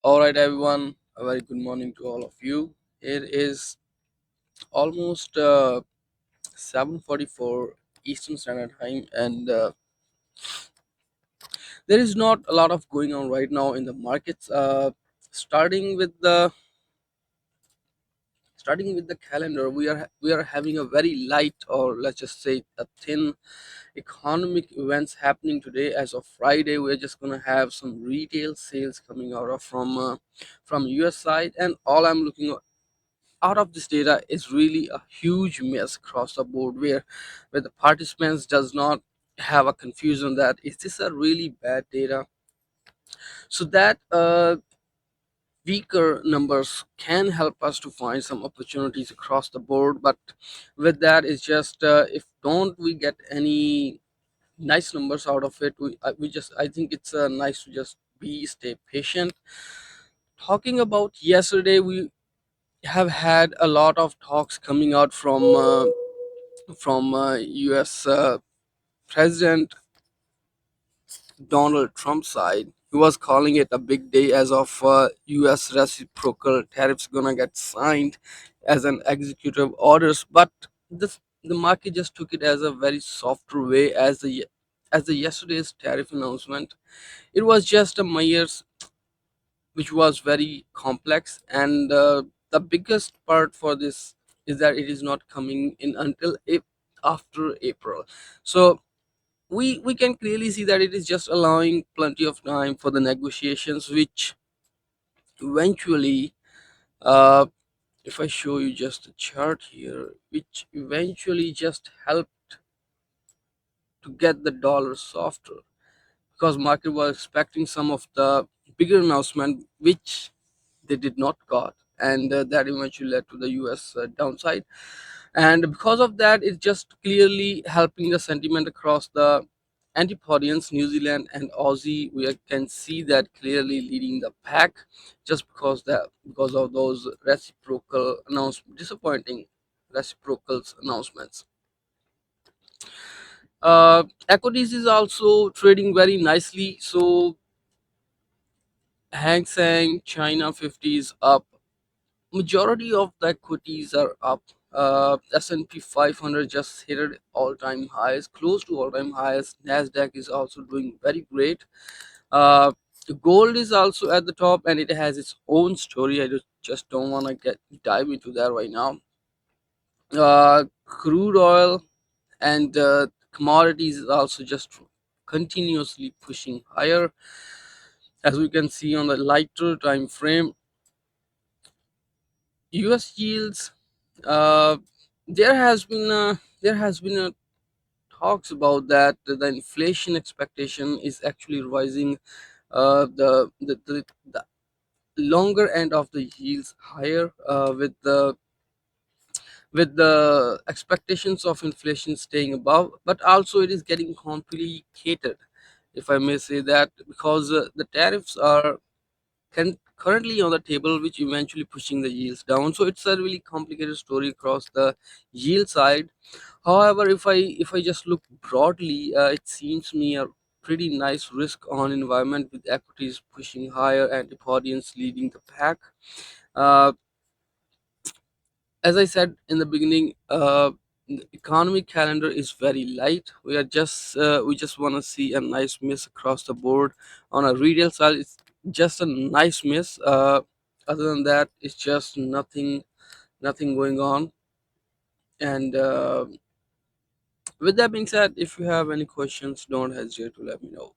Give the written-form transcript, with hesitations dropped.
All right, everyone. A very good morning to all of you. It is almost 7:44 Eastern Standard Time, and there is not a lot of going on right now in the markets. Starting with the starting with the calendar, we are having a very light, or let's just say a thin economic events happening today. As of Friday, we're just gonna have some retail sales coming out of from US side, and all I'm looking out of this data is really a huge mess across the board, where the participants does not have a confusion that is this a really bad data. So that weaker numbers can help us to find some opportunities across the board, but with that it's just if don't we get any nice numbers out of it, I think it's nice to just stay patient. Talking about yesterday, we have had a lot of talks coming out from US President Donald Trump's side. He was calling it a big day as of US reciprocal tariffs gonna get signed as an executive orders, but the market just took it as a very softer way as the yesterday's tariff announcement. It was just a measures which was very complex, and the biggest part for this is that it is not coming in until after April. So we can clearly see that it is just allowing plenty of time for the negotiations, which eventually, uh, if I show you just a chart here, which eventually just help to get the dollar softer, because market was expecting some of the bigger announcement which they did not got, and that eventually led to the US downside. And because of that, it's just clearly helping the sentiment across the Antipodeans, New Zealand and Aussie. Can see that clearly leading the pack, just because of those reciprocal disappointing reciprocals announcements. Equities is also trading very nicely. So Hang Seng China 50 is up. Majority of the equities are up. S&P 500 just hit all-time highs, close to all-time highs. Nasdaq is also doing very great. The gold is also at the top, and it has its own story. I just don't want to get dive into that right now. Crude oil and commodities is also just continuously pushing higher, as we can see on the lighter time frame. US yields, uh, there has been a talks about that the inflation expectation is actually rising, the longer end of the yields higher, with the expectations of inflation staying above, but also it is getting complicated, if I may say that, because the tariffs are currently on the table, which eventually pushing the yields down. So it's a really complicated story across the yield side. However, if I just look broadly, it seems me a pretty nice risk on environment, with equities pushing higher and Antipodeans leading the pack. Uh, as I said in the beginning, the economic calendar is very light. We just want to see a nice miss across the board. On a retail side, it's just a nice miss. Other than that, it's just nothing going on. And with that being said, if you have any questions, don't hesitate to let me know.